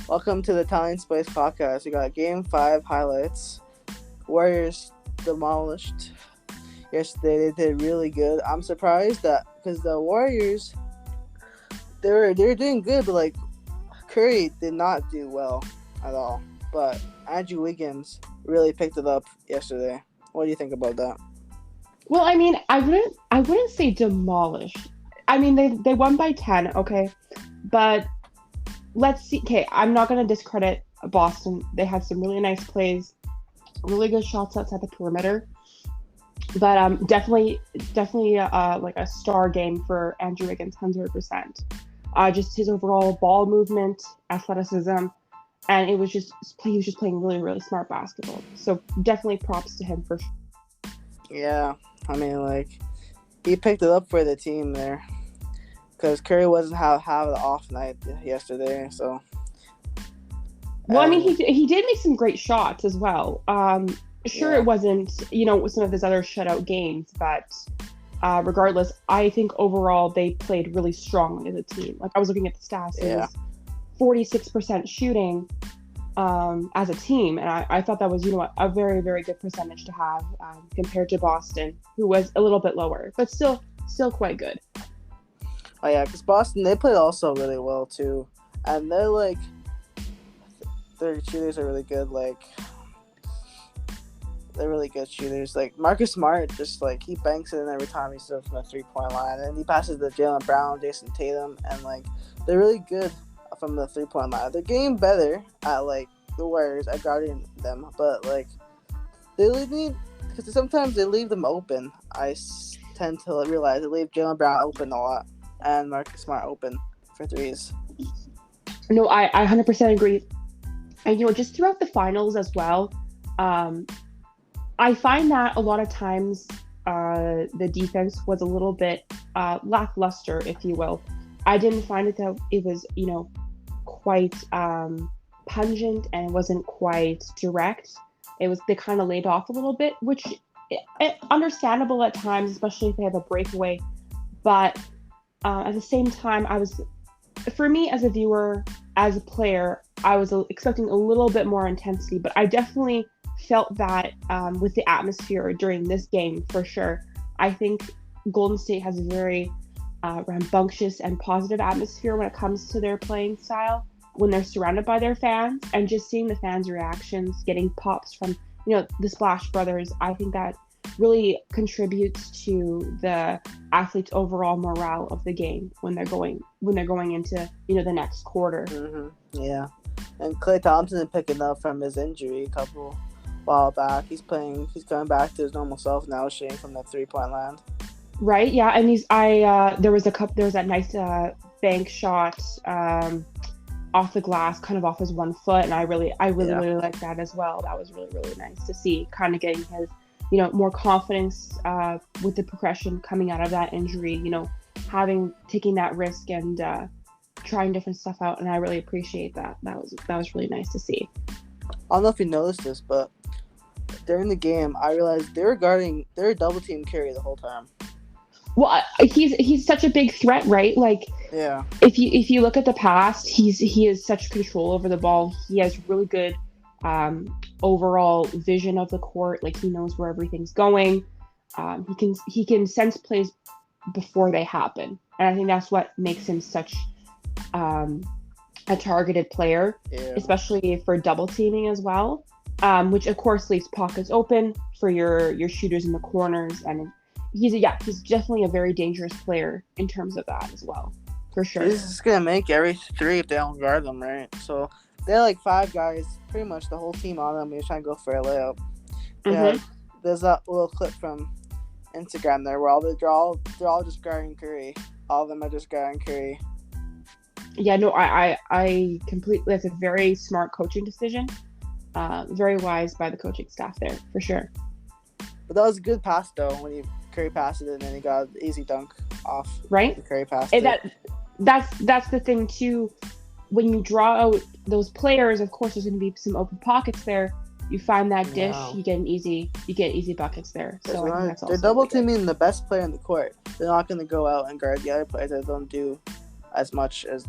Welcome to the Italian Spice Podcast. We got Game 5 highlights. Warriors demolished yesterday. They did really good. I'm surprised that because the Warriors, they were doing good, but like Curry did not do well at all. But Andrew Wiggins really picked it up yesterday. What do you think about that? Well, I wouldn't say demolished. I mean, they won by 10, okay? But let's see. Okay, I'm not going to discredit Boston. They had some really nice plays, really good shots outside the perimeter. But definitely like a star game for Andrew Wiggins, 100%. Just his overall ball movement, athleticism, and he was just playing really really smart basketball. So definitely props to him for sure. Yeah, I mean, like, he picked it up for the team there because Curry wasn't have the off night yesterday. So, Well, I mean, and he did make some great shots as well. Sure, it yeah, wasn't with some of his other shutout games, but regardless, I think overall they played really strongly as a team. Like I was looking at the stats, it yeah, was 46% shooting as a team, and I thought that was a very very good percentage to have compared to Boston, who was a little bit lower, but still quite good. oh yeah, because Boston they played also really well too, and they're like their shooters are really good. Like they're really good shooters. Like Marcus Smart, just like he banks it in every time he's from the 3 point line, and he passes to Jalen Brown, Jason Tatum, and like they're really good from the 3 point line. They're getting better at like the Warriors at guarding them, but like they need because sometimes they leave them open. Tend to realize they leave Jalen Brown open a lot and Marcus Smart open for threes. No, I 100% agree. And just throughout the finals as well, um, I find that a lot of times the defense was a little bit lackluster, if you will. I didn't find it that it was, quite pungent, and it wasn't quite direct. It was, they kind of laid off a little bit, which understandable at times, especially if they have a breakaway. But at the same time, for me as a viewer, as a player, I was expecting a little bit more intensity, but I definitely felt that with the atmosphere during this game for sure. I think Golden State has a very rambunctious and positive atmosphere when it comes to their playing style when they're surrounded by their fans, and just seeing the fans' reactions, getting pops from the Splash Brothers. I think that really contributes to the athletes' overall morale of the game when they're going into the next quarter. Yeah, and Klay Thompson is picking up from his injury a couple while back. He's playing. He's coming back to his normal self now, shooting from the 3 point land. Right? Yeah, and these I there was a couple. There was that nice bank shot off the glass, kind of off his 1 foot, and I really Yeah. really like that as well. That was really really nice to see, kind of getting his more confidence with the progression coming out of that injury. Having taking that risk and trying different stuff out, and I really appreciate that. That was really nice to see. I don't know if you noticed this, but during the game, I realized they were double team Curry the whole time. Well, he's such a big threat, right? Like Yeah. if you look at the past, he has such control over the ball. He has really good overall vision of the court. Like he knows where everything's going. He can sense plays before they happen, and I think that's what makes him such um, a targeted player, Yeah. especially for double teaming as well. Which of course leaves pockets open for your shooters in the corners, and he's definitely a very dangerous player in terms of that as well, for sure. He's just gonna make every three if they don't guard them, right? So they had like five guys, pretty much the whole team on them. He was trying to go for a layup. Yeah, Hmm. there's that little clip from Instagram there where they're all just guarding Curry. All of them are just guarding Curry. Yeah, no, I completely. That's a very smart coaching decision. Very wise by the coaching staff there, for sure. But that was a good pass though when Curry passed it and then he got an easy dunk off. Right? Curry passed And it. that's the thing too. When you draw out those players, of course, there's going to be some open pockets there. You find that dish, Wow. you get easy buckets there. So I think that's They're also double really good. teaming the best player in the court. They're not going to go out and guard the other players that don't do as much as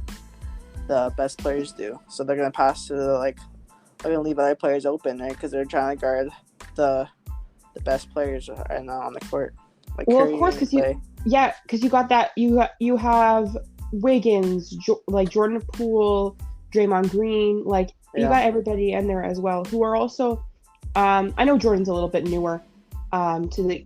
the best players do. So they're gonna pass to they're gonna leave other players open, right? Because they're trying to guard the best players right now on the court, like Well, of Curry course, and because Clay. you got that you have Wiggins, like Jordan Poole, Draymond Green, like you Yeah, got everybody in there as well who are also. I know Jordan's a little bit newer to the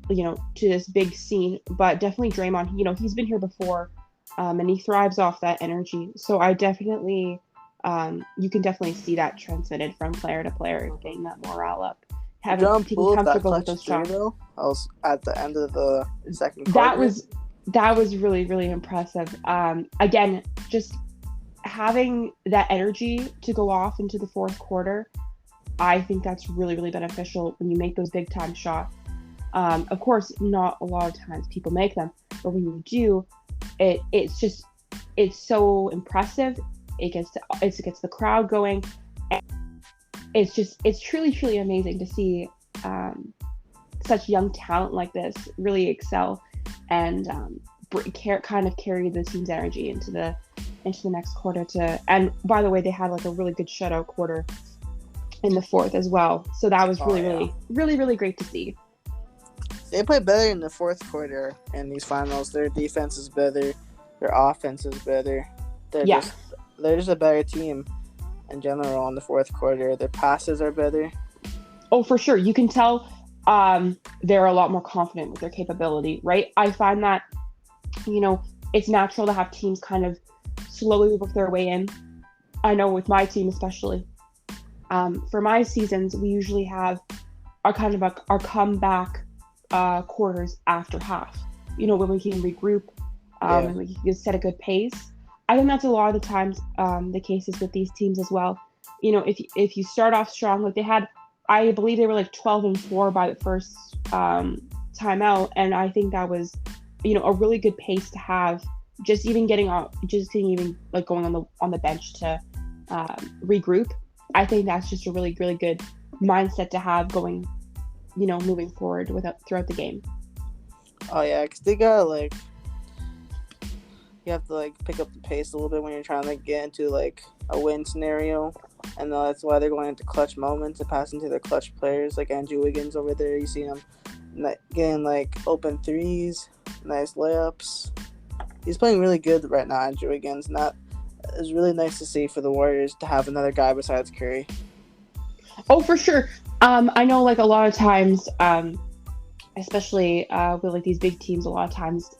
to this big scene, but definitely Draymond. He's been here before, and he thrives off that energy. So I definitely, you can definitely see that transmitted from player to player, getting that morale up, having John being Poole with that comfortable with clutch those three shots. though. I was at the end of the second That quarter. was really really impressive. Again, just having that energy to go off into the fourth quarter, I think that's really really beneficial when you make those big time shots. Of course, not a lot of times people make them, but when you do, it's so impressive. It gets the crowd going. And it's truly truly amazing to see such young talent like this really excel and kind of carry the team's energy into the next quarter. And by the way, they had like a really good shutout quarter in the fourth as well. So that was really really really really great to see. They play better in the fourth quarter in these finals. Their defense is better. Their offense is better. They're just a better team in general in the fourth quarter. Their passes are better. Oh, for sure. You can tell they're a lot more confident with their capability, right? I find that, it's natural to have teams kind of slowly work their way in. I know with my team especially. For my seasons, we usually have our comeback quarters after half. When we can regroup and we can set a good pace. I think that's a lot of the times the cases with these teams as well. If you start off strong, like they had, I believe they were like 12-4 by the first timeout, and I think that was, a really good pace to have. Just even getting like going on the bench to regroup. I think that's just a really really good mindset to have going, moving forward throughout the game. Oh yeah, because they gotta you have to pick up the pace a little bit when you're trying to get into a win scenario, and that's why they're going into clutch moments and passing to their clutch players like Andrew Wiggins over there. You see him getting open threes, nice layups. He's playing really good right now, Andrew Wiggins, and that is really nice to see for the Warriors to have another guy besides Curry. Oh, for sure. I know a lot of times, especially with these big teams, a lot of times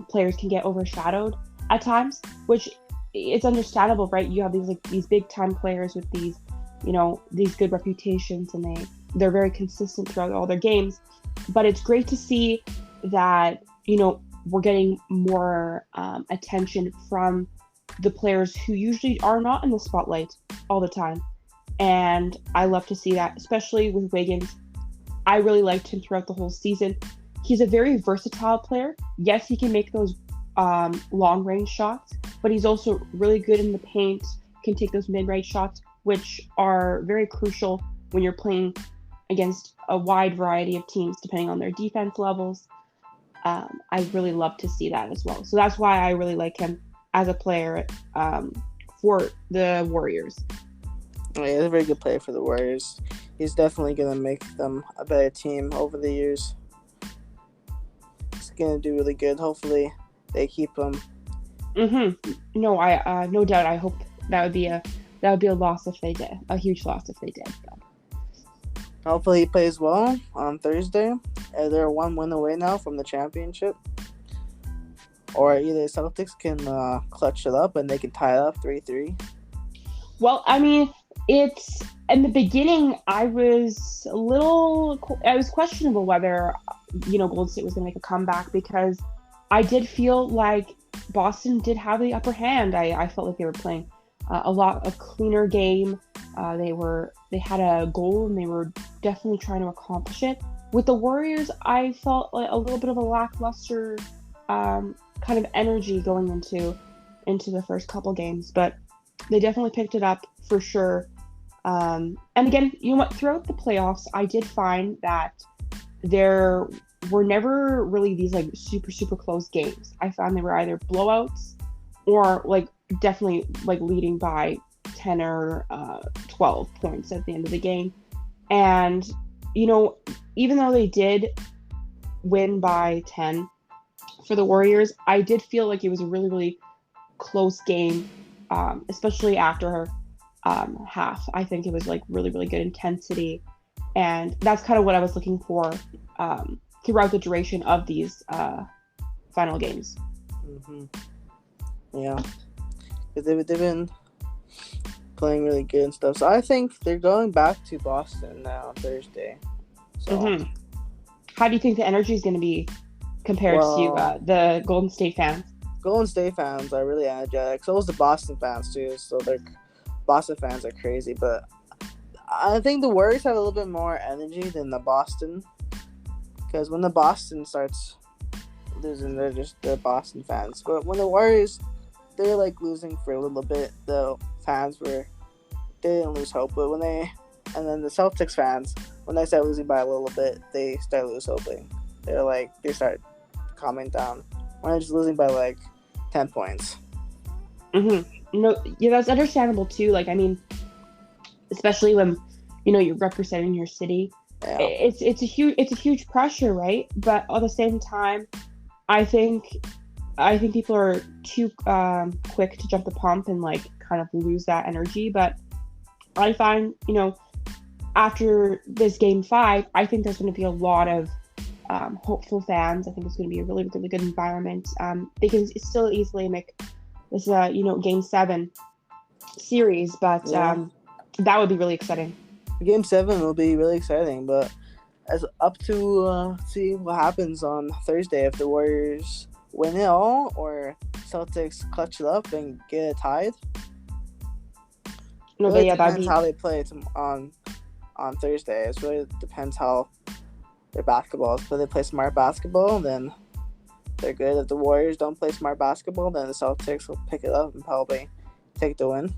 players can get overshadowed at times, which it's understandable, right? You have these big time players with these good reputations, and they're very consistent throughout all their games. But it's great to see that we're getting more attention from the players who usually are not in the spotlight all the time. And I love to see that, especially with Wiggins. I really liked him throughout the whole season. He's a very versatile player. Yes, he can make those long-range shots, but he's also really good in the paint, can take those mid-range shots, which are very crucial when you're playing against a wide variety of teams, depending on their defense levels. I really love to see that as well. So that's why I really like him as a player for the Warriors. Yeah, he's a very good player for the Warriors. He's definitely going to make them a better team over the years. He's going to do really good. Hopefully, they keep him. No, I no doubt. I hope that would be a loss if they did. A huge loss if they did. But. Hopefully, he plays well on Thursday. They're one win away now from the championship. Or either Celtics can clutch it up and they can tie it up 3-3. Well, I mean, it's in the beginning. I was questionable whether Golden State was going to make a comeback, because I did feel like Boston did have the upper hand. I felt like they were playing a lot of cleaner game. They had a goal and they were definitely trying to accomplish it. With the Warriors, I felt like a little bit of a lackluster kind of energy going into the first couple games, but they definitely picked it up for sure. And again, throughout the playoffs, I did find that there were never really these super super close games. I found they were either blowouts or definitely like leading by 10 or 12 points at the end of the game. And, even though they did win by 10 for the Warriors, I did feel like it was a really, really close game, especially after half. I think it was like really, really good intensity. And that's kind of what I was looking for throughout the duration of these final games. Mm-hmm. Yeah. They've been playing really good and stuff. So I think they're going back to Boston now on Thursday. So, how do you think the energy is going to be compared to the Golden State fans? Golden State fans are really energetic. So is the Boston fans too. So Boston fans are crazy, but I think the Warriors have a little bit more energy than the Boston, because when the Boston starts losing, they're Boston fans. But when the Warriors, they're like losing for a little bit, the fans they didn't lose hope. But and then the Celtics fans, when they start losing by a little bit, they start losing hoping. They start calming down when they're just losing by like 10 points. That's understandable too. Like, I mean, especially when you're representing your city, it's a huge pressure, right? But at the same time, I think people are too quick to jump the pump and like kind of lose that energy. But I find after this game 5, I think there's going to be a lot of hopeful fans. I think it's going to be a really, really good environment. They can still easily make this game 7 series, but that would be really exciting. Game 7 will be really exciting, but as up to see what happens on Thursday, if the Warriors win it all or Celtics clutch it up and get it tied. Depends how they play on Thursday. It really depends how their basketball is. If they play smart basketball, then they're good. If the Warriors don't play smart basketball, then the Celtics will pick it up and probably take the win.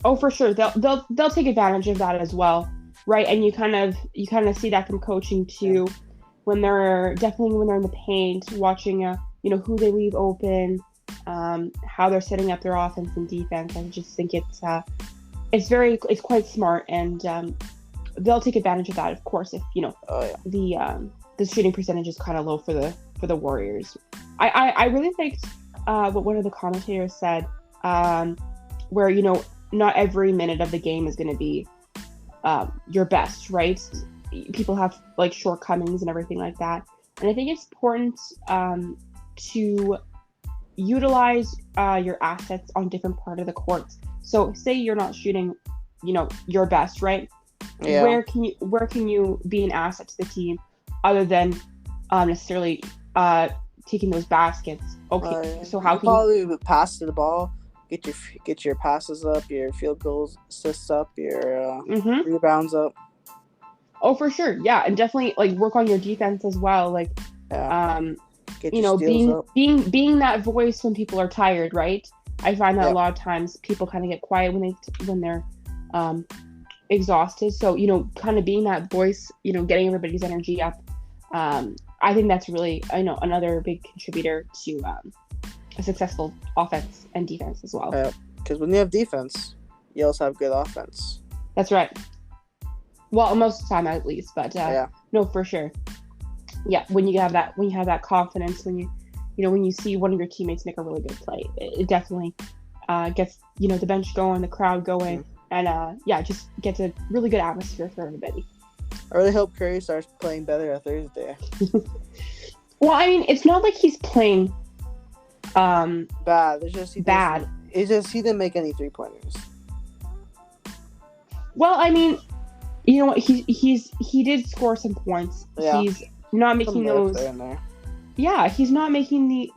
Oh, for sure. They'll take advantage of that as well, right? And you kind of see that from coaching too, when they're in the paint, watching who they leave open, how they're setting up their offense and defense. I just think it's quite smart, and they'll take advantage of that, of course, if the shooting percentage is kind of low for the Warriors. I really liked what one of the commentators said, where not every minute of the game is going to be your best, right? People have like shortcomings and everything like that, and I think it's important to utilize your assets on different part of the court. So say you're not shooting your best, right? Yeah. Where can you be an asset to the team other than necessarily taking those baskets? Okay, so how can you pass to the ball, get your passes up, your field goals, assists up, your rebounds up? Oh, for sure, yeah, and definitely like work on your defense as well. Like, get your steals up. being that voice when people are tired, right? I find that a lot of times people kind of get quiet when they're exhausted. So kind of being that voice, getting everybody's energy up. I think that's really another big contributor to a successful offense and defense as well. Because when you have defense, you also have good offense. That's right. Well, most of the time at least, but no, for sure. Yeah, when you have that confidence, when you see one of your teammates make a really good play, it definitely gets the bench going, the crowd going, and just gets a really good atmosphere for everybody. I really hope Curry starts playing better on Thursday. Well, I mean, it's not like he's playing bad. It's just bad. It's just he didn't make any 3-pointers. Well, I mean, you know what? He did score some points. Yeah. He's not making those. Yeah, he's not making the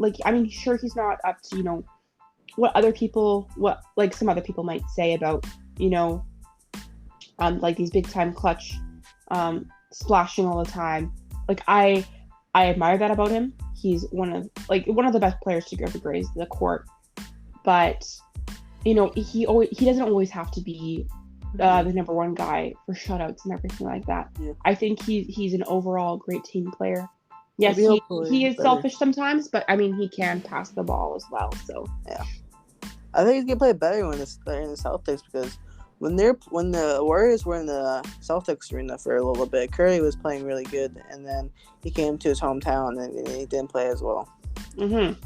sure, he's not up to what some other people might say about like these big time clutch splashing all the time. Like I admire that about him. He's one of the best players to ever graze the court, but he doesn't always have to be the number one guy for shutouts and everything like that. Yeah. I think he's an overall great team player. Yes, he is selfish sometimes, but I mean he can pass the ball as well. So yeah, I think he's gonna play better when they're in the Celtics because when the Warriors were in the Celtics arena for a little bit, Curry was playing really good, and then he came to his hometown and he didn't play as well. Mm-hmm.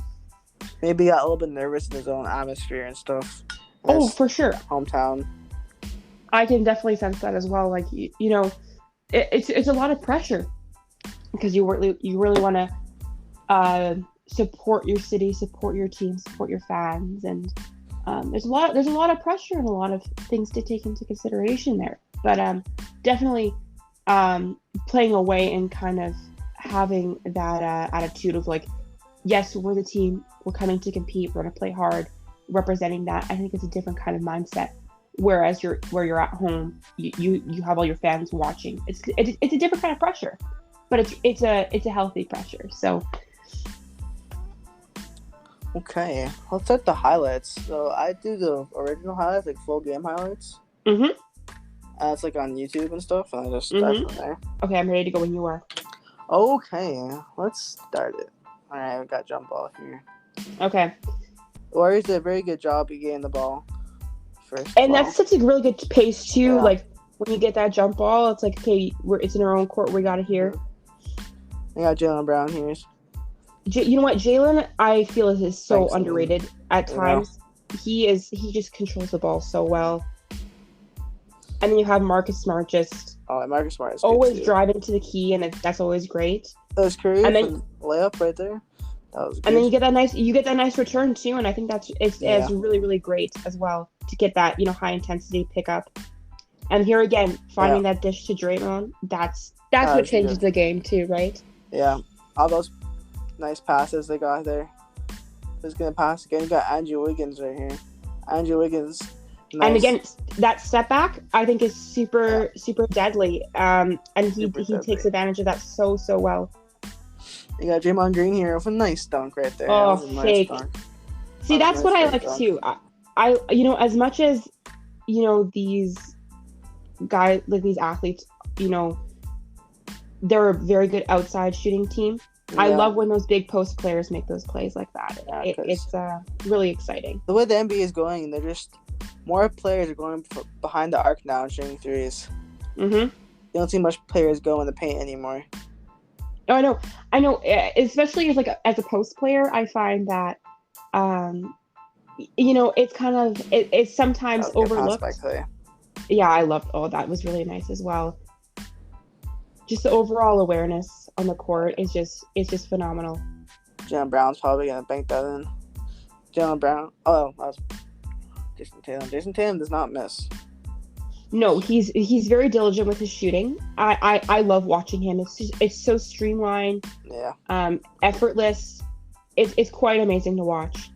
Maybe he got a little bit nervous in his own atmosphere and stuff. Oh, His for sure. hometown. I can definitely sense that as well. Like you know, it's a lot of pressure because you really want to support your city, support your team, support your fans, and there's a lot of pressure and a lot of things to take into consideration there. But definitely playing away and kind of having that attitude of like, yes, we're the team, we're coming to compete, we're going to play hard, representing that. I think it's a different kind of mindset. Whereas where you're at home, you have all your fans watching. It's a different kind of pressure, but it's a healthy pressure. So. Okay, let's start the highlights. So I do the original highlights, like full game highlights. Mm-hmm. And it's like on YouTube and stuff, and I just start from there. Okay, I'm ready to go when you are. Okay, let's start it. All right, we got jump ball here. Okay. Warriors did a very good job of getting the ball first. And that's such a really good pace too. Yeah. Like when you get that jump ball, it's like, okay, it's in our own court. We got it here. We got Jaylen Brown here. You know what, Jaylen, I feel is so underrated at times. Yeah. He just controls the ball so well. And then you have Marcus Smart just Marcus Smart is always driving to the key, and that's always great. That was Curry, and then layup right there. That was good. And then you get that nice return too, and I think it's really, really great as well to get that, you know, high intensity pickup. And here again, finding that dish to Draymond, that's what changes the game too, right? Yeah, all those nice passes they got there. Who's gonna pass again? You got Andrew Wiggins right here. Andrew Wiggins. Nice. And again, that step back I think is super deadly. And he takes advantage of that so well. You got Draymond Green here with a nice dunk right there. Oh, fake. Nice dunk. See, that's what I like too. I you know, as much as, you know, these guys, like these athletes, you know, they're a very good outside shooting team. Yeah. I love when those big post players make those plays like that. Yeah, it's really exciting. The way the NBA is going, they're just more players are going behind the arc now and shooting threes. Mm-hmm. You don't see much players go in the paint anymore. Oh, I know. Especially as a post player, I find that, you know, it's kind of it's sometimes overlooked. Yeah, I loved. Oh, that was really nice as well. Just the overall awareness on the court is just phenomenal. Jaylen Brown's probably gonna bank that in. Jaylen Brown. Oh, that was Jason Tatum. Jason Tatum does not miss. No, he's very diligent with his shooting. I love watching him. It's so streamlined. Yeah. Effortless. It's quite amazing to watch.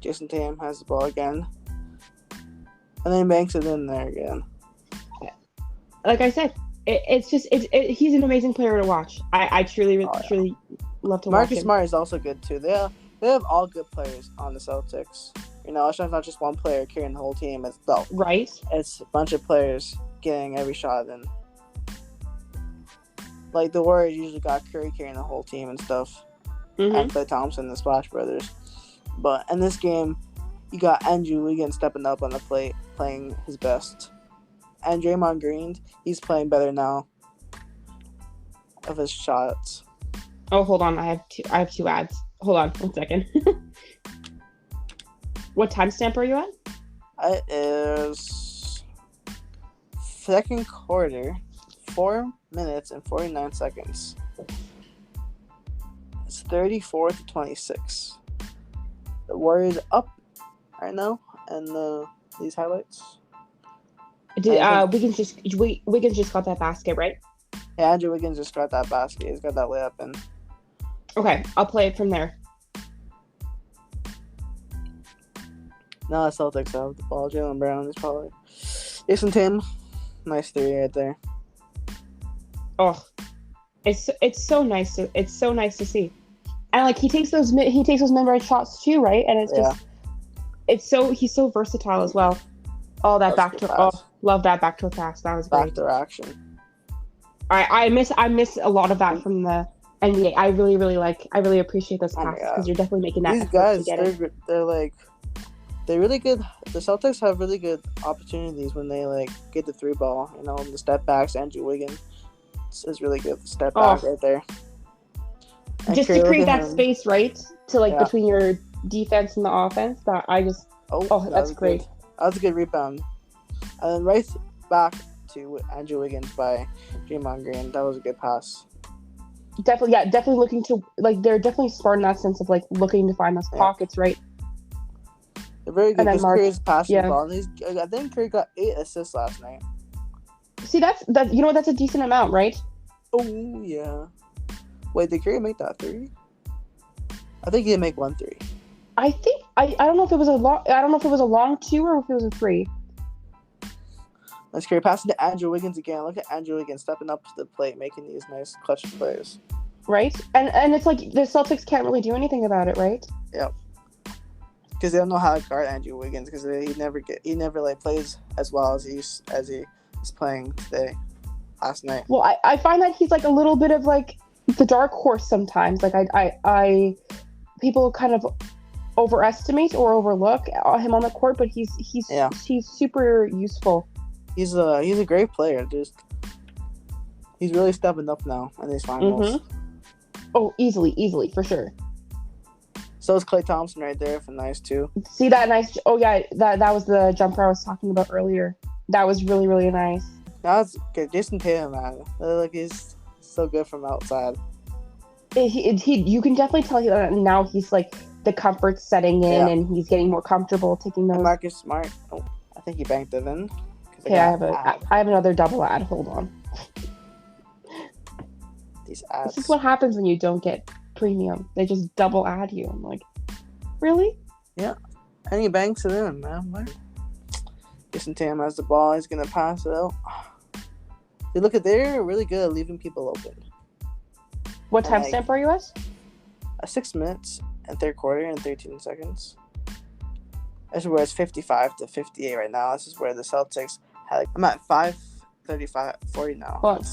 Jason Tatum has the ball again, and then banks it in there again. Like I said, he's an amazing player to watch. I truly love to watch him. Marcus Smart is also good too. They have all good players on the Celtics. You know, it's not just one player carrying the whole team. It's right. It's a bunch of players getting every shot in. Like the Warriors usually got Curry carrying the whole team and stuff, and Klay Thompson, the Splash Brothers. But in this game, you got Andrew Wiggins stepping up on the plate, playing his best. And Draymond Green, he's playing better now of his shots. Oh, hold on. I have two ads. Hold on 1 second. What timestamp are you at? It is second quarter, 4 minutes and 49 seconds. It's 34-26. The Warriors up right now, and these highlights. Wiggins just got that basket, right? Yeah, Andrew Wiggins just got that basket. He's got that layup in. Okay, I'll play it from there. Now the Celtics have the ball. Jaylen Brown is probably Jason Tatum. Nice three right there. Oh, it's so nice to see, and like he takes those mid-range shots too, right? And it's just he's so versatile as well. Oh, that backdoor! Oh, love that backdoor pass. That was great. Backdoor action. I miss a lot of that from the NBA. I really appreciate those passes because you're definitely making that. These guys, they're like They really good. The Celtics have really good opportunities when they like get the three ball. You know, the step backs. Andrew Wiggins is really good. Step back Oh, right there. And just Curry, to look create at that him. space, right? To like Yeah. between your defense and the offense. That I just. Oh, Oh, that that's was great. good. That was a good rebound. And then right back to Andrew Wiggins by Draymond Green. That was a good pass. Definitely, yeah, definitely looking to like they're definitely smart in that sense of like looking to find those pockets, right? They're very good And then because Mark, Curry's passing the yeah. ball. And I think Curry got 8 assists last night. See, that you know that's a decent amount, right? Oh yeah. Wait, did Curry make that 3? I think he did make 1 3. I think I don't know if it was a long. I don't know if it was a long 2 or if it was a 3. Let's Curry passing to Andrew Wiggins again. Look at Andrew Wiggins stepping up to the plate, making these nice clutch plays. Right, and it's like the Celtics can't really do anything about it, right? Yep. Because they don't know how to guard Andrew Wiggins because he never like plays as well as he is playing today, last night. Well, I find that he's like a little bit of like the dark horse sometimes. Like I people kind of overestimate or overlook him on the court, but he's super useful. He's a great player. He's really stepping up now in these finals. Mm-hmm. Oh, easily for sure. So is Klay Thompson right there for nice too. See that nice? Oh yeah, that was the jumper I was talking about earlier. That was really really nice. That's good. Jason Tatum, man, like he's so good from outside. You can definitely tell that now he's like the comfort setting in and he's getting more comfortable taking those. And Marcus Smart. Oh, I think he banked it in. Okay, I have another double ad. Hold on. These ads. This is what happens when you don't get premium. They just double ad you. I'm like, really? Yeah. And he banks it in, man. What? Jason Tatum has the ball. He's gonna pass it out. See, look at they're really good at leaving people open. What time stamp are you at? 6 minutes and third quarter and 13 seconds. This is where it's 55-58 right now. This is where the Celtics had. I'm at 5:35-40 now. Hold on.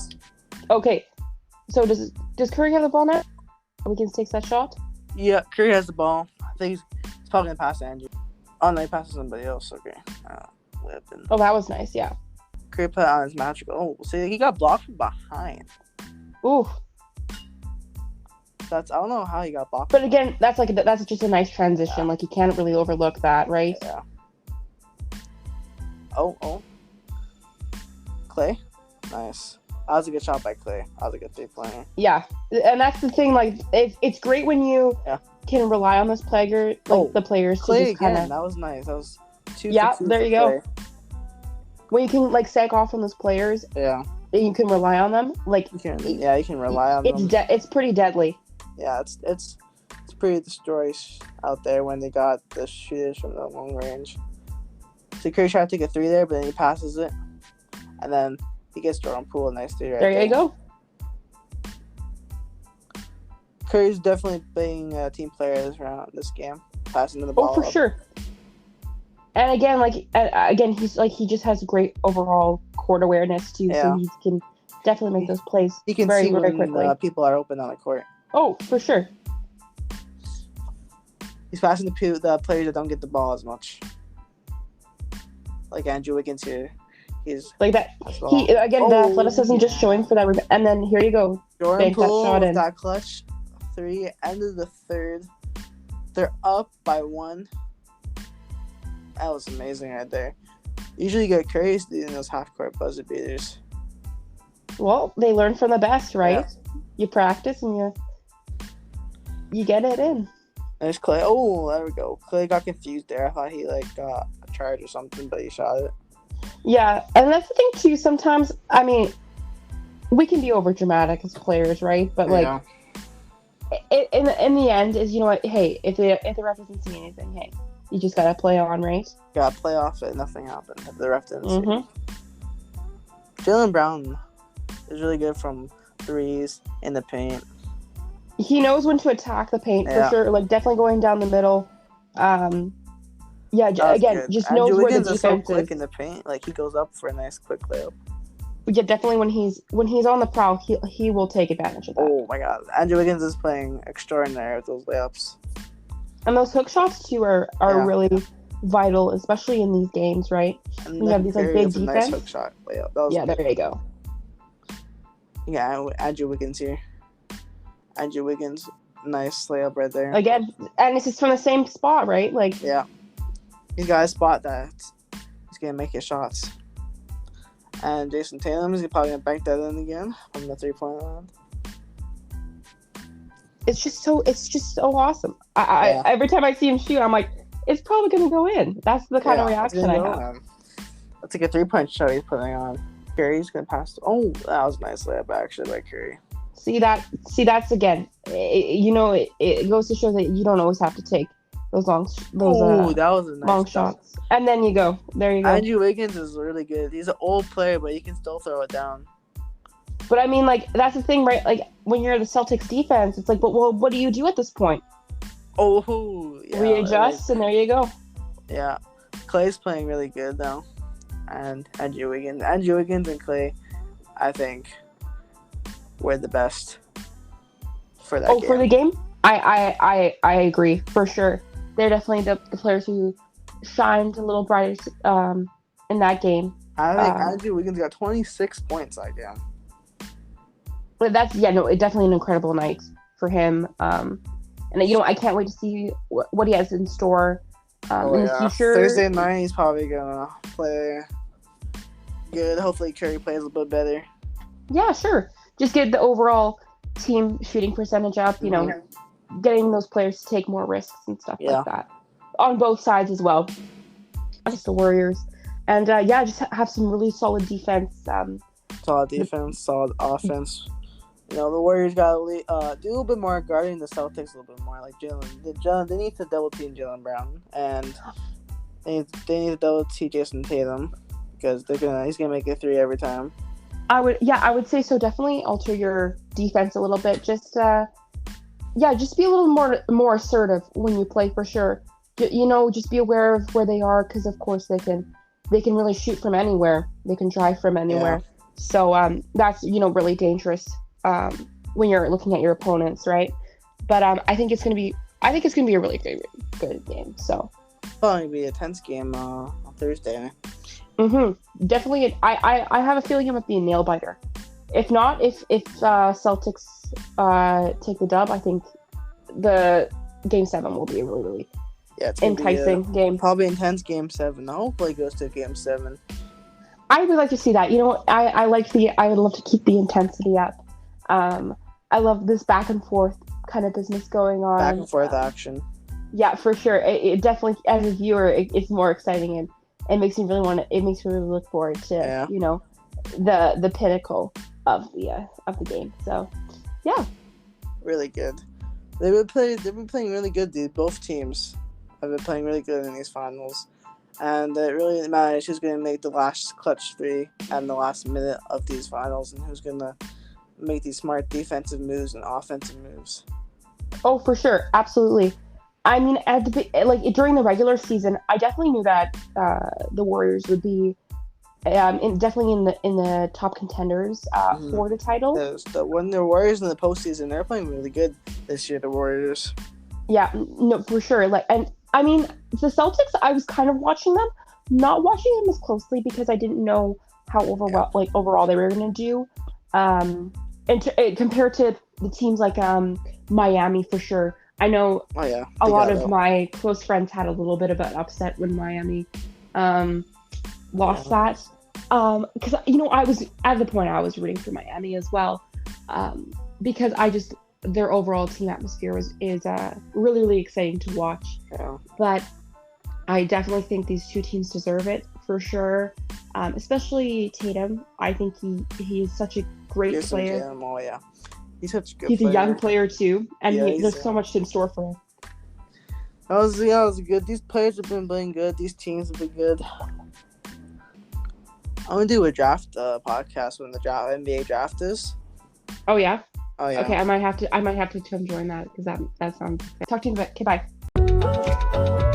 Okay. So does Curry have the ball now? Wiggins takes that shot? Yeah, Curry has the ball. I think he's probably going to pass Andrew. Oh, no, he passes somebody else. Okay. Oh, that was nice, yeah. Curry put on his magical. Oh, see, he got blocked from behind. Ooh. I don't know how he got blocked. But again, that's just a nice transition. Yeah. Like, you can't really overlook that, right? Yeah. Oh. Klay. Nice. That was a good shot by Klay. That was a good 3-pointer. Yeah, and that's the thing. Like, it's great when you can rely on this player, the players. Klay to just again. That was nice. That was 2 Yeah, for 2 there you Klay. go. When you can like sag off on those players, and you can rely on them. Like, you can rely on them. It's pretty deadly. Yeah, it's pretty destroys out there when they got the shooters from the long range. So Curry tried to take a 3 there, but then he passes it, and then he gets Jordan Poole a nice 3 right there. There you go. Curry's definitely being a team player this game, passing to the ball. Oh, for sure. And again, he just has great overall court awareness too, so he can definitely make those plays. He can very, see very when quickly. People are open on the court. Oh, for sure. He's passing the players that don't get the ball as much, like Andrew Wiggins here. He's like that. The athleticism just showing for that. And then here you go. Jordan Poole with that clutch 3, end of the third. They're up by 1. That was amazing right there. Usually you get Curry doing those half-court buzzer beaters. Well, they learn from the best, right? Yeah. You practice and you get it in. There's Klay. Oh, there we go. Klay got confused there. I thought he got a charge or something, but he shot it. Yeah, and that's the thing too. Sometimes, I mean, we can be over dramatic as players, right? But in the end, is what? Hey, if the ref doesn't see anything, hey, you just gotta play on, right? Gotta play off it. Nothing happened. If the ref didn't see. Jaylen Brown is really good from threes in the paint. He knows when to attack the paint for sure. Like definitely going down the middle. Yeah, again, good. Just knows where the defense is. So quick in the paint. Like he goes up for a nice quick layup. Yeah, definitely when he's on the prowl, he will take advantage of that. Oh my God, Andrew Wiggins is playing extraordinary with those layups. And those hook shots too are really vital, especially in these games, right? And When you have Nick these like Perry big with a nice defense. hook shot layup. That was Yeah, good. there you go. Yeah, Andrew Wiggins here. Andrew Wiggins, nice layup right there. Again, and it's just from the same spot, right? Like, Yeah, he's got a spot that he's gonna make his shots. And Jason Tatum is probably gonna bank that in again from the 3-point line. it's just so awesome. I every time I see him shoot, I'm like, it's probably gonna go in. That's the kind of reaction I have. That's like a 3-point shot he's putting on. Curry's gonna pass. Oh, that was a nice layup actually by Curry. See that's again. It goes to show that you don't always have to take those that was a nice long shots. And then you go. There you go. Andrew Wiggins is really good. He's an old player, but he can still throw it down. But I mean, like, that's the thing, right? Like, when you're the Celtics defense, it's like, well, what do you do at this point? Oh, yeah. Readjust, and there you go. Yeah. Clay's playing really good, though. And Andrew Wiggins and Clay, I think, were the best for that game. For the game? I agree, for sure. They're definitely the players who shined a little brighter in that game. I think Andrew Wiggins got 26 points that game. But it's definitely an incredible night for him. And I can't wait to see what he has in store in the future. Thursday night, he's probably gonna play good. Hopefully, Curry plays a little bit better. Yeah, sure. Just get the overall team shooting percentage up. Getting those players to take more risks and stuff like that on both sides as well. Not just the Warriors, and just have some really solid defense. Solid defense, solid offense. The Warriors got to do a little bit more guarding the Celtics a little bit more. Like Jalen, they need to double team Jalen Brown, and they need to double team Jason Tatum because he's gonna make a three every time. I would say so. Definitely alter your defense a little bit. Just just be a little more assertive when you play, for sure. Just be aware of where they are, because of course they can really shoot from anywhere. They can drive from anywhere. Yeah. So that's really dangerous. When you're looking at your opponents, right? But I think it's gonna be a really good game. So probably be a tense game on Thursday. Definitely. I have a feeling it might be a nail biter. If not, if Celtics take the dub, I think the Game 7 will be a really, really enticing game. Probably intense Game 7. Hopefully it goes to Game 7. I would like to see that. I would love to keep the intensity up. I love this back and forth kind of business going on. Back and forth action. Yeah, for sure. It definitely, as a viewer, it's more exciting, and it makes me really look forward to the pinnacle of the game. So, yeah. Really good. They've been playing really good. Both teams have been playing really good in these finals, and it really matters who's going to make the last clutch three and the last minute of these finals, and who's going to make these smart defensive moves and offensive moves. Oh, for sure, absolutely. I mean, during the regular season, I definitely knew that the Warriors would be definitely in the top contenders for the title. When the Warriors in the postseason, they're playing really good this year. The Warriors. Yeah, no, for sure. And I mean, the Celtics, I was kind of watching them, not watching them as closely because I didn't know how overall they were going to do. Compared to the teams like Miami, for sure. I know a lot of my close friends had a little bit of an upset when Miami lost that. Because I was at the point I was rooting for Miami as well, because their overall team atmosphere is really, really exciting to watch. Yeah. But I definitely think these two teams deserve it for sure. Especially Tatum. I think he is such a great player. Tatum, he's such a good player. He's a young player too, and there's so much in store for him. That was good. These players have been playing good. These teams have been good. I'm gonna do a draft podcast when the NBA draft is. Oh yeah. Oh yeah. Okay, I might have to come join that because that sounds. Talk to you in a bit. Okay, bye.